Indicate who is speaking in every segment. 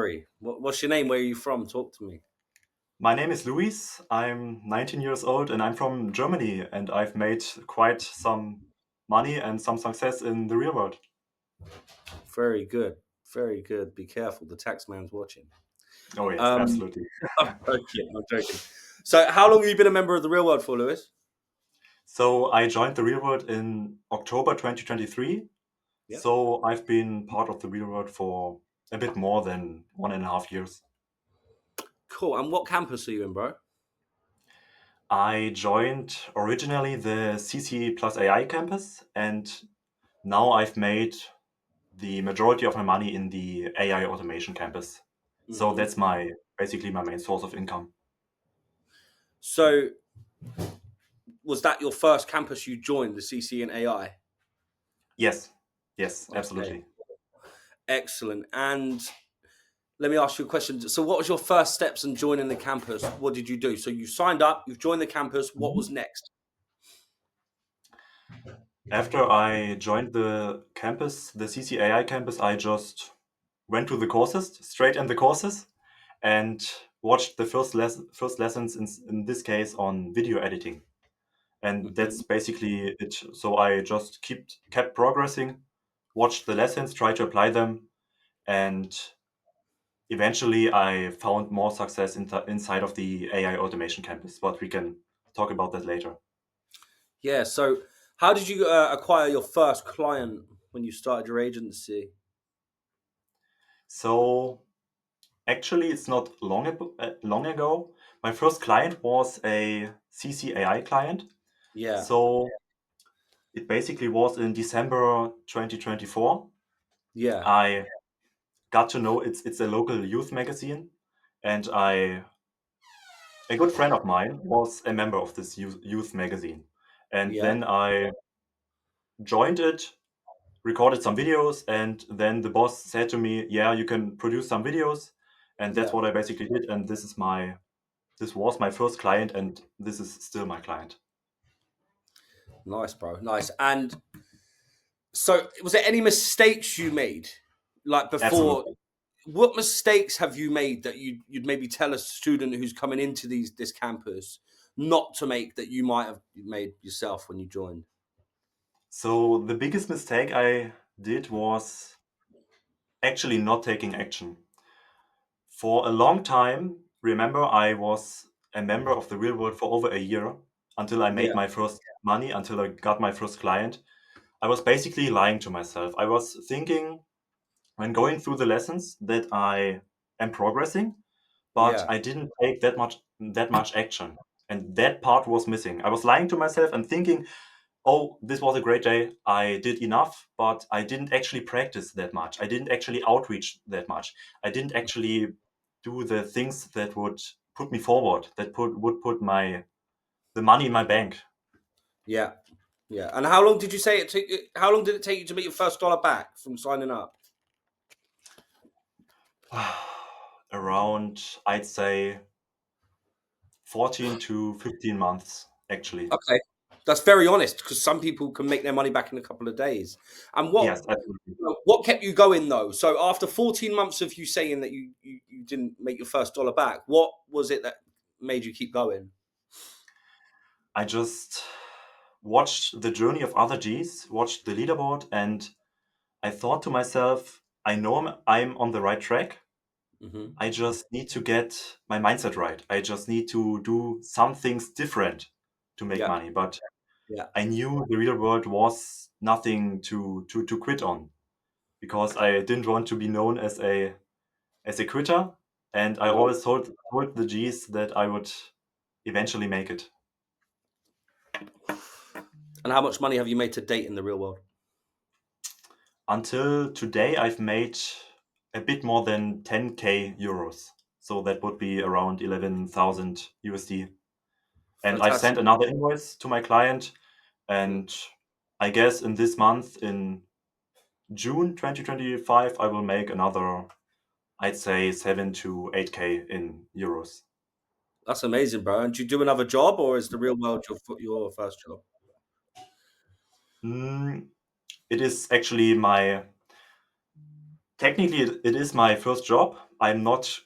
Speaker 1: story. What's your name? Where are you from? Talk to me.
Speaker 2: My name is Luis. I'm 19 years old and I'm from Germany, and I've made quite some money and some success in the real world.
Speaker 1: Very good. Very good. Be careful. The tax man's watching.
Speaker 2: Oh, yes,
Speaker 1: Um,
Speaker 2: absolutely.
Speaker 1: I'm joking. I'm joking. So, how long have you been a member of the real world for, Lewis?
Speaker 2: So I joined the real world in October 2023.
Speaker 1: Yeah.
Speaker 2: So I've been part of the real world for a bit more than 1.5 years.
Speaker 1: Cool. And what campus are you in, bro?
Speaker 2: I joined originally the CC plus AI campus, and now I've made the majority of my money in the AI automation campus. So
Speaker 1: hmm
Speaker 2: that's my basically my main source of income.
Speaker 1: So, was that your first campus you joined, the CC and AI?
Speaker 2: Yes, yes,
Speaker 1: Okay.
Speaker 2: absolutely.
Speaker 1: Excellent. And let me ask you a question. So, what was your first steps in joining the campus? What did you do? So, you signed up, you've joined the campus. What
Speaker 2: Mhm.
Speaker 1: was next?
Speaker 2: After I joined the campus, the CCAI campus, I just went to the courses, straight in the courses, and watched the first lessons in this case on video editing. And
Speaker 1: hmm
Speaker 2: that's basically it. So I just kept progressing, watched the lessons, tried to apply them, and eventually I found more success inside of the AI automation campus. But we can talk about that later.
Speaker 1: Yeah. So, how did you acquire your first client when you started your agency?
Speaker 2: So actually, it's not long ago. My first client was a CCAI client.
Speaker 1: Yeah.
Speaker 2: So it basically was in December 2024.
Speaker 1: Yeah.
Speaker 2: I got to know it's a local youth magazine, and a good friend of mine was a member of this youth magazine. And
Speaker 1: Yeah.
Speaker 2: then I joined it, recorded some videos, and then the boss said to me, "Yeah, you can produce some videos." And that's
Speaker 1: Yeah.
Speaker 2: what I basically did. And this was my first client, and this is still my client.
Speaker 1: Nice, bro. Nice. And so, was there any mistakes you made, like before?
Speaker 2: Absolutely.
Speaker 1: What mistakes have you made that you'd maybe tell a student who's coming into this campus not to make that you might have made yourself when you joined?
Speaker 2: So the biggest mistake I did was actually not taking action. For a long time, remember, I was a member of the real world for over a year until I
Speaker 1: Yeah.
Speaker 2: made my first money, until I got my first client. I was basically lying to myself. I was thinking when going through the lessons that I am progressing, but
Speaker 1: Yeah.
Speaker 2: I didn't take that much action. And that part was missing. I was lying to myself and thinking, oh, this was a great day. I did enough, but I didn't actually practice that much. I didn't actually outreach that much. I didn't actually do the things that would put me forward, that would put the money in my bank.
Speaker 1: Yeah. Yeah. And how long did you say it took? How long did it take you to make your first dollar back from signing up?
Speaker 2: Around, I'd say, 14 to 15 months, actually.
Speaker 1: Okay, that's very honest because some people can make their money back in a couple of days. And
Speaker 2: Yes, absolutely.
Speaker 1: what kept you going though? So after 14 months of you saying that you didn't make your first dollar back, what was it that made you keep going?
Speaker 2: I just watched the journey of other Gs, watched the leaderboard, and I thought to myself, I know I'm on the right track.
Speaker 1: hmm
Speaker 2: I just need to get my mindset right. I just need to do some things different to make
Speaker 1: Yeah,
Speaker 2: money. But
Speaker 1: yeah,
Speaker 2: I knew the real world was nothing to quit on because I didn't want to be known as a quitter. And I
Speaker 1: no.
Speaker 2: always told the Gs that I would eventually make it.
Speaker 1: And how much money have you made to date in the real world?
Speaker 2: Until today, I've made a bit more than 10k euros. So that would be around 11,000 USD. And I've
Speaker 1: Fantastic.
Speaker 2: sent another invoice to my client. And I guess in this month, in June 2025, I will make another, I'd say 7 to 8k in euros.
Speaker 1: That's amazing, bro. And do you do another job, or is the real world your first job?
Speaker 2: Mm, it is actually technically, it is my first job, I'm not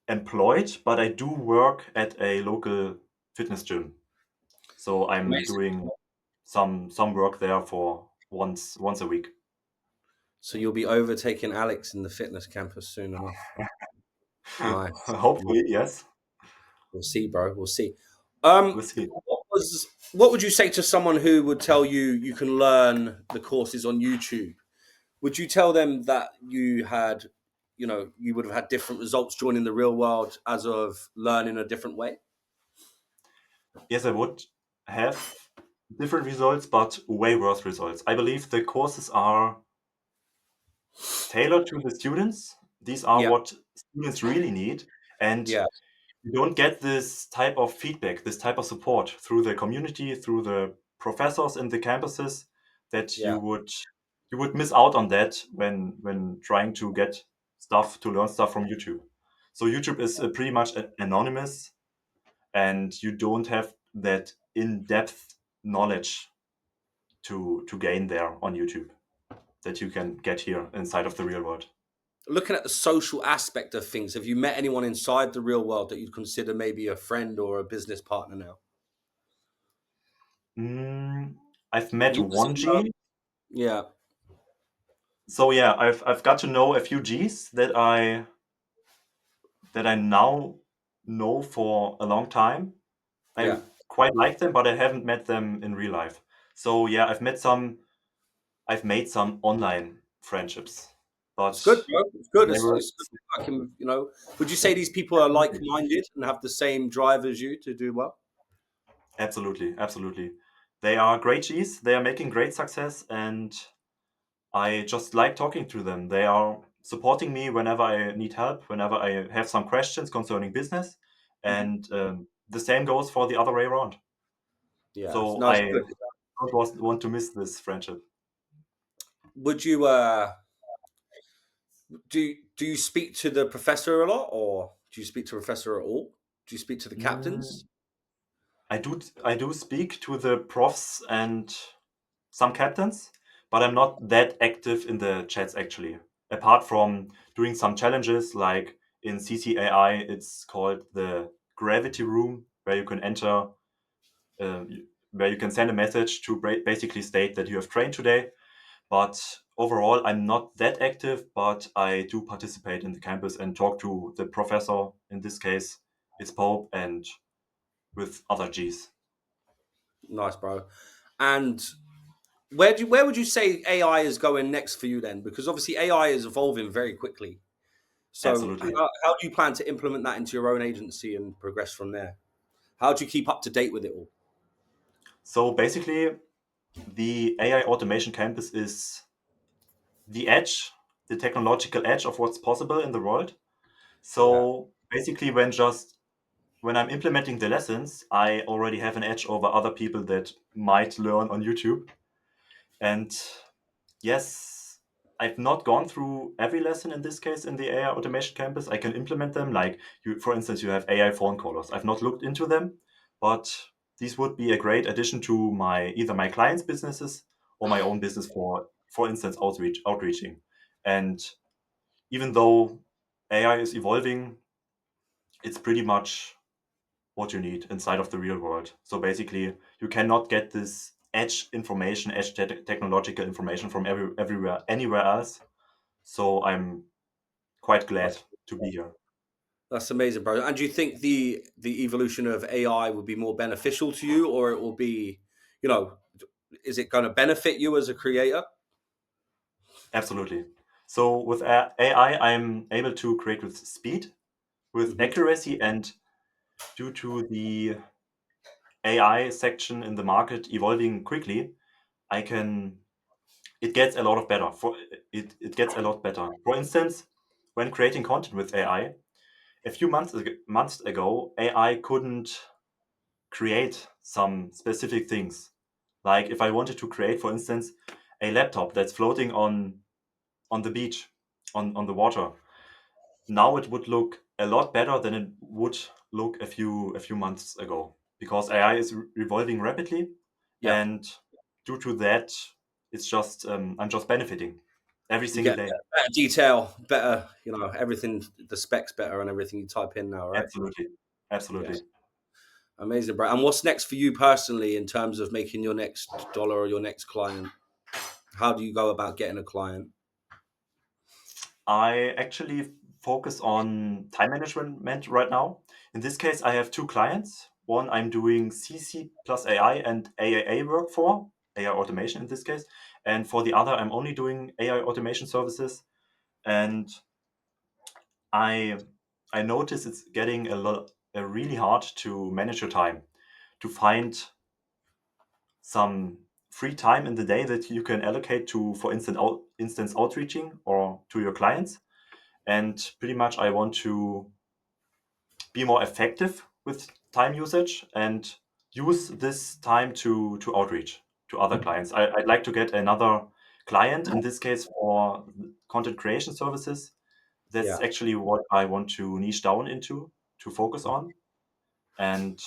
Speaker 2: employed, but I do work at a local fitness gym. So I'm
Speaker 1: Amazing.
Speaker 2: doing some work there for once a week.
Speaker 1: So you'll be overtaking Alex in the fitness campus soon enough. Nice.
Speaker 2: Hopefully, yes.
Speaker 1: We'll see, bro. We'll see.
Speaker 2: We'll see.
Speaker 1: What would you say to someone who would tell you you can learn the courses on YouTube? Would you tell them that you had, you would have had different results joining the real world as of learning a different way?
Speaker 2: Yes, I would have different results, but way worse results. I believe the courses are tailored to the students. These are
Speaker 1: Yeah,
Speaker 2: what students really need. And
Speaker 1: yeah,
Speaker 2: you don't get this type of feedback, this type of support through the community, through the professors in the campuses that
Speaker 1: yeah.
Speaker 2: you would miss out on that when trying to get stuff to learn stuff from YouTube. So YouTube is pretty much anonymous, and you don't have that in-depth knowledge to gain there on YouTube that you can get here inside of the real world.
Speaker 1: Looking at the social aspect of things, have you met anyone inside the real world that you'd consider maybe a friend or a business partner now?
Speaker 2: Mm, I've met
Speaker 1: You also
Speaker 2: one
Speaker 1: know,
Speaker 2: G.
Speaker 1: yeah,
Speaker 2: So yeah, I've got to know a few Gs that I now know for a long time.
Speaker 1: yeah.
Speaker 2: I quite like them, but I haven't met them in real life. So yeah, I've made some online friendships,
Speaker 1: It's
Speaker 2: but
Speaker 1: good, bro. It's good.
Speaker 2: never.
Speaker 1: It's good. Would you say these people are like-minded and have the same drive as you to do well?
Speaker 2: Absolutely, absolutely. They are great Gs. They are making great success, and I just like talking to them. They are supporting me whenever I need help, whenever I have some questions concerning business,
Speaker 1: Hmm.
Speaker 2: and the same goes for the other way around.
Speaker 1: Yeah, it's
Speaker 2: So
Speaker 1: nice.
Speaker 2: I
Speaker 1: Good.
Speaker 2: don't want to miss this friendship.
Speaker 1: Would you do you speak to the professor a lot, or do you speak to the professor at all? Do you speak to the
Speaker 2: Mm,
Speaker 1: captains?
Speaker 2: I do speak to the profs and some captains, but I'm not that active in the chats actually. Apart from doing some challenges like in CCAI, it's called the Gravity Room, where you can enter, where you can send a message to basically state that you have trained today. But overall, I'm not that active, but I do participate in the campus and talk to the professor. In this case, it's Pope, and with other Gs.
Speaker 1: Nice, bro. And where would you say AI is going next for you then? Because obviously AI is evolving very quickly. So
Speaker 2: Absolutely.
Speaker 1: how do you plan to implement that into your own agency and progress from there? How do you keep up to date with it all?
Speaker 2: So basically, the AI Automation Campus is the edge, the technological edge of what's possible in the world.
Speaker 1: Yeah.
Speaker 2: So basically, when I'm implementing the lessons, I already have an edge over other people that might learn on YouTube. And yes, I've not gone through every lesson in this case in the AI Automation Campus. I can implement them. Like you, for instance, you have AI phone callers. I've not looked into them, but these would be a great addition to my either my clients' businesses or my own business for instance, outreaching. And even though AI is evolving, it's pretty much what you need inside of the real world. So basically, you cannot get this edge information, technological information from everywhere, anywhere else. So I'm quite glad
Speaker 1: That's
Speaker 2: to be here.
Speaker 1: that's amazing, bro. And do you think the evolution of AI will be more beneficial to you, or it will be, you know, is it going to benefit you as a creator?
Speaker 2: Absolutely. So with AI, I'm able to create with speed, with
Speaker 1: Hmm.
Speaker 2: accuracy, and due to the AI section in the market evolving quickly, I can it gets a lot of better. It gets a lot better. For instance, when creating content with AI, a few months ago, AI couldn't create some specific things. Like if I wanted to create, for instance, a laptop that's floating on the beach, on the water, now it would look a lot better than it would look a few months ago because AI is revolving rapidly,
Speaker 1: Yeah.
Speaker 2: and due to that, it's just I'm just benefiting. every
Speaker 1: You
Speaker 2: single
Speaker 1: get
Speaker 2: day.
Speaker 1: better detail, better, everything, the specs better and everything you type in now, right?
Speaker 2: Absolutely.
Speaker 1: Yes.
Speaker 2: Absolutely.
Speaker 1: Amazing, bro. And what's next for you personally in terms of making your next dollar or your next client? How do you go about getting a client?
Speaker 2: I actually focus on time management right now. In this case, I have two clients. One I'm doing CC plus AI and AAA work for, AI automation in this case. And for the other, I'm only doing AI automation services. And I I notice it's getting really hard to manage your time, to find some free time in the day that you can allocate to, for instance, outreaching or to your clients. And pretty much, I want to be more effective with time usage and use this time to outreach to other clients. I'd like to get another client, in this case for content creation services. That's
Speaker 1: Yeah.
Speaker 2: actually what I want to niche down into, to focus on. And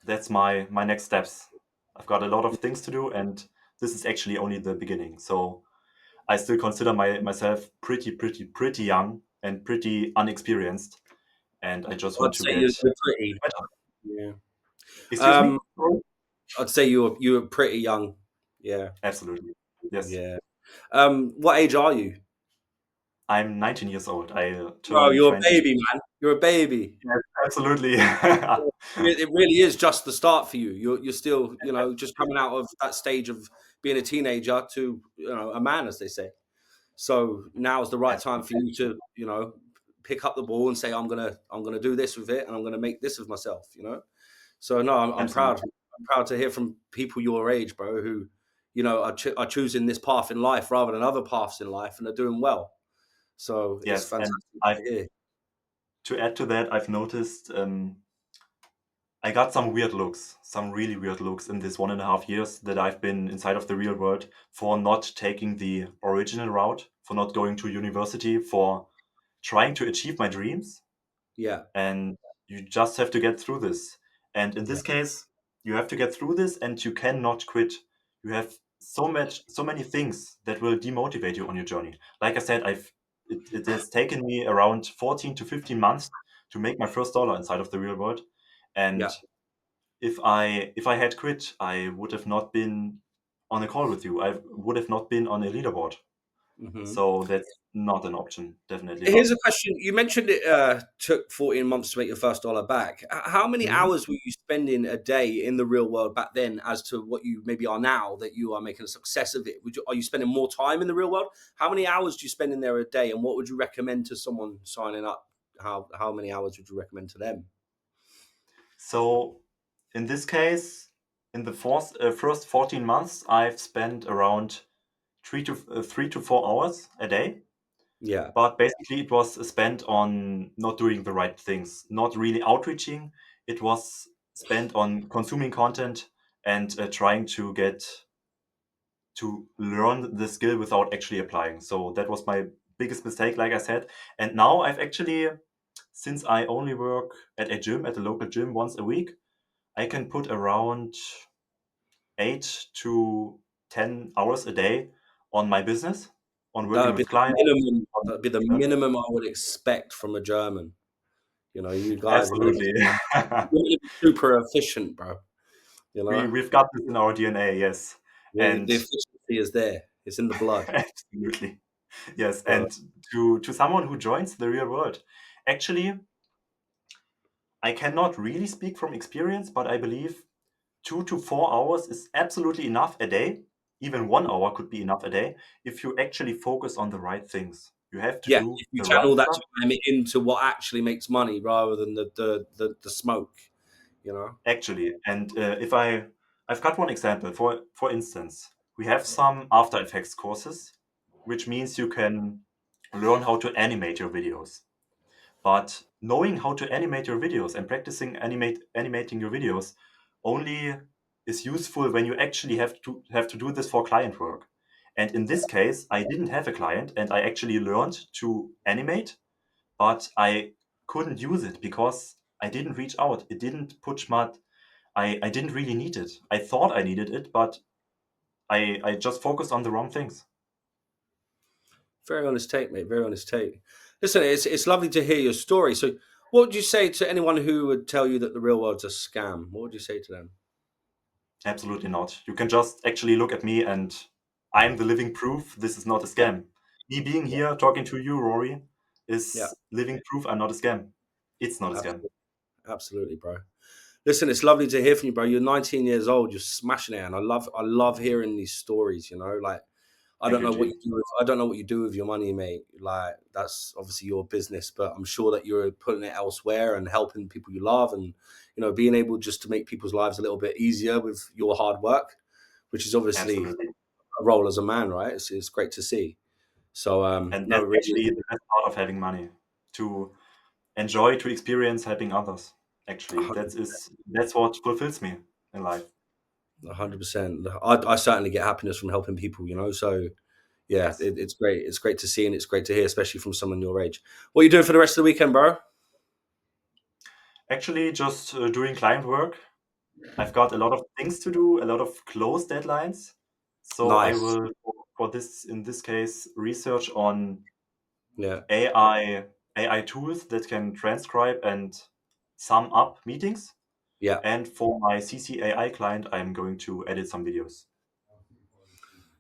Speaker 2: that's my next steps. I've got a lot of things to do, and this is actually only the beginning. So I still consider myself pretty young and pretty unexperienced, and I just
Speaker 1: I'd
Speaker 2: want to
Speaker 1: say you're pretty.
Speaker 2: get better.
Speaker 1: Yeah.
Speaker 2: Excuse
Speaker 1: Um,
Speaker 2: me? Sorry?
Speaker 1: I'd say you were pretty young. Yeah.
Speaker 2: Absolutely. Yes.
Speaker 1: Yeah. What age are you?
Speaker 2: I'm 19 years old. I
Speaker 1: Bro,
Speaker 2: turn
Speaker 1: you're a
Speaker 2: 20.
Speaker 1: baby, man. You're a baby.
Speaker 2: Yes, absolutely.
Speaker 1: It really is just the start for you. You're still, just coming out of that stage of being a teenager to, a man, as they say. So now's the right time for
Speaker 2: Absolutely.
Speaker 1: you to, pick up the ball and say, I'm gonna do this with it, and I'm gonna make this of myself. So no, I'm proud.
Speaker 2: Absolutely.
Speaker 1: I'm proud to hear from people your age, bro, who, are choosing this path in life rather than other paths in life, and are doing well. So it's
Speaker 2: Yes, and
Speaker 1: fantastic
Speaker 2: I've
Speaker 1: to hear.
Speaker 2: to add to that, I've noticed I got some weird looks, some really weird looks in this 1.5 years that I've been inside of the real world for not taking the original route, for not going to university, for trying to achieve my dreams.
Speaker 1: Yeah,
Speaker 2: And you just have to get through this. And in
Speaker 1: yeah,
Speaker 2: this case, you have to get through this and you cannot quit. You have so many things that will demotivate you on your journey. Like I said, it has taken me around 14 to 15 months to make my first dollar inside of the real world.
Speaker 1: yeah.
Speaker 2: And if I had quit, I would have not been on a call with you. I would have not been on a leaderboard.
Speaker 1: Hmm.
Speaker 2: So that's not an option, definitely
Speaker 1: Here's
Speaker 2: not.
Speaker 1: a question. You mentioned it took 14 months to make your first dollar back. How many
Speaker 2: Mhm.
Speaker 1: hours were you spending a day in the real world back then as to what you maybe are now that you are making a success of it? Are you spending more time in the real world? How many hours do you spend in there a day? And what would you recommend to someone signing up? How many hours would you recommend to them?
Speaker 2: So in this case, in the first 14 months, I've spent around 3 to 4 hours a day.
Speaker 1: Yeah.
Speaker 2: But basically, it was spent on not doing the right things, not really outreaching. It was spent on consuming content and trying to learn the skill without actually applying. So that was my biggest mistake, like I said. And now I've actually, since I only work at a gym, at a local gym once a week, I can put around 8 to 10 hours a day on my business, on
Speaker 1: That
Speaker 2: working
Speaker 1: would be
Speaker 2: with
Speaker 1: the
Speaker 2: clients.
Speaker 1: minimum.
Speaker 2: On
Speaker 1: That would be the
Speaker 2: business.
Speaker 1: minimum I would expect from a German. You guys are
Speaker 2: Absolutely.
Speaker 1: you're gonna be super efficient, bro. You know,
Speaker 2: We've got this in our DNA, yes.
Speaker 1: the
Speaker 2: And
Speaker 1: efficiency is there. It's in the blood.
Speaker 2: absolutely. Yes.
Speaker 1: So
Speaker 2: And to someone who joins the real world, actually, I cannot really speak from experience, but I believe 2 to 4 hours is absolutely enough a day. Even 1 hour could be enough a day if you actually focus on the right things. You have to
Speaker 1: yeah,
Speaker 2: do
Speaker 1: if you
Speaker 2: the right
Speaker 1: channel that
Speaker 2: stuff.
Speaker 1: time into what actually makes money rather than the smoke. You know.
Speaker 2: Actually, and if I've got one example. For instance, we have some After Effects courses, which means you can learn how to animate your videos. But knowing how to animate your videos and practicing animating your videos only is useful when you actually have to do this for client work. And in this case, I didn't have a client, and I actually learned to animate, but I couldn't use it because I didn't reach out. It didn't push my I didn't really need it. I thought I needed it, but I just focused on the wrong things.
Speaker 1: Very honest take, mate. Very honest take. Listen, it's lovely to hear your story. So, what would you say to anyone who would tell you that the real world's a scam? What would you say to them?
Speaker 2: Absolutely not. You can just actually look at me, and I'm the living proof this is not a
Speaker 1: Yeah,
Speaker 2: scam. Me being
Speaker 1: yeah,
Speaker 2: here talking to you, Rory,
Speaker 1: yeah.
Speaker 2: is living proof I'm not a scam. It's not a scam.
Speaker 1: Absolutely, absolutely, bro. Listen, it's lovely to hear from you, bro. You're 19 years old. You're smashing it, and I love hearing these stories. You know, like I
Speaker 2: Thank
Speaker 1: don't
Speaker 2: you,
Speaker 1: know what
Speaker 2: G.
Speaker 1: you do. I don't know what you do with your money, mate. Like that's obviously your business, but I'm sure that you're putting it elsewhere and helping people you love, and being able just to make people's lives a little bit easier with your hard work, which is obviously
Speaker 2: Absolutely.
Speaker 1: a role as a man, right? It's great to see. So,
Speaker 2: And
Speaker 1: no,
Speaker 2: that's
Speaker 1: really,
Speaker 2: actually the best part of having money, to enjoy, to experience helping others. Actually, that's what fulfills me in life.
Speaker 1: 100%. I certainly get happiness from helping people. So yeah,
Speaker 2: Yes.
Speaker 1: it's great. It's great to see and it's great to hear, especially from someone your age. What are you doing for the rest of the weekend, bro?
Speaker 2: Actually, just doing client work. I've got a lot of things to do, a lot of close deadlines. So I
Speaker 1: Nice.
Speaker 2: will, for this, in this case, research on
Speaker 1: Yeah.
Speaker 2: AI tools that can transcribe and sum up meetings.
Speaker 1: Yeah.
Speaker 2: And for my CCAI client, I'm going to edit some videos.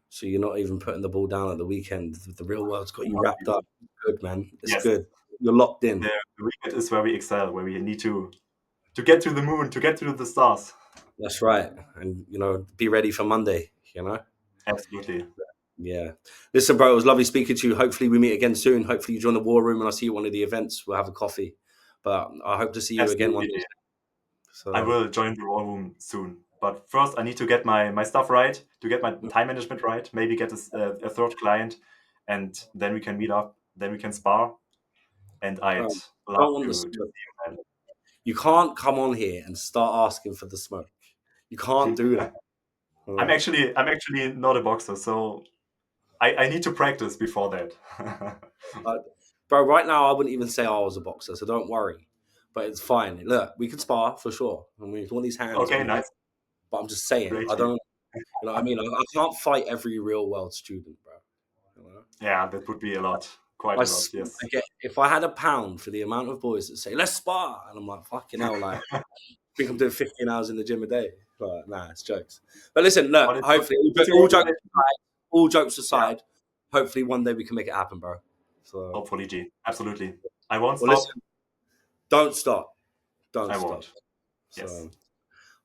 Speaker 1: So you're not even putting the ball down at the weekend. The real world's got you wrapped up. Good, man. It's
Speaker 2: Yes,
Speaker 1: good. You're locked in.
Speaker 2: the weekend is where we excel, where we need to get to the moon, to get to the stars.
Speaker 1: That's right. And be ready for Monday.
Speaker 2: Absolutely.
Speaker 1: Yeah. Listen, bro, it was lovely speaking to you. Hopefully we meet again soon. Hopefully you join the war room and I see you at one of the events. We'll have a coffee. But I hope to see you again one
Speaker 2: Absolutely.
Speaker 1: day.
Speaker 2: I
Speaker 1: So
Speaker 2: will join the war room soon. But first, I need to get my stuff right, to get my time management right, maybe get a third client, and then we can meet up, then we can spar. And
Speaker 1: bro,
Speaker 2: I'd
Speaker 1: I
Speaker 2: love
Speaker 1: don't want the
Speaker 2: to
Speaker 1: smoke.
Speaker 2: see you
Speaker 1: You can't come on here and start asking for the smoke. You can't
Speaker 2: then.
Speaker 1: do that. All right.
Speaker 2: I'm actually not a boxer, so I need to practice before that.
Speaker 1: Uh, bro, right now I wouldn't even say I was a boxer, so don't worry. But it's fine. Look, we can spar for sure. I mean, if you want these hands,
Speaker 2: Okay,
Speaker 1: we can.
Speaker 2: nice.
Speaker 1: But I'm just saying,
Speaker 2: Great
Speaker 1: I
Speaker 2: to hear.
Speaker 1: don't. You know what I mean? I can't fight every real world student, bro. You know?
Speaker 2: Yeah, that would be a lot. Quite
Speaker 1: I,
Speaker 2: a lot,
Speaker 1: s-
Speaker 2: yes.
Speaker 1: I get if I had a pound for the amount of boys that say let's spar, and I'm like fucking hell, like I think I'm doing 15 hours in the gym a day. But nah, it's jokes. But listen, look,
Speaker 2: But it's good
Speaker 1: hopefully,
Speaker 2: to see
Speaker 1: all
Speaker 2: your
Speaker 1: jokes
Speaker 2: dedication.
Speaker 1: aside, all jokes
Speaker 2: Yeah,
Speaker 1: aside, hopefully one day we can make it happen, bro. So,
Speaker 2: hopefully, G. Absolutely. I won't
Speaker 1: well,
Speaker 2: stop.
Speaker 1: listen, don't stop, don't
Speaker 2: I
Speaker 1: stop.
Speaker 2: won't. Yes.
Speaker 1: So,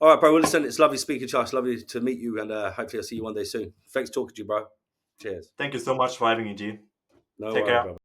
Speaker 1: all right, bro. Well, listen, it's lovely speaking to you. It's lovely to meet you, and hopefully I'll see you one day soon. Thanks talking to you, bro. Cheers.
Speaker 2: Thank you so much for having me, G.
Speaker 1: No
Speaker 2: Take
Speaker 1: worries,
Speaker 2: care.
Speaker 1: bro.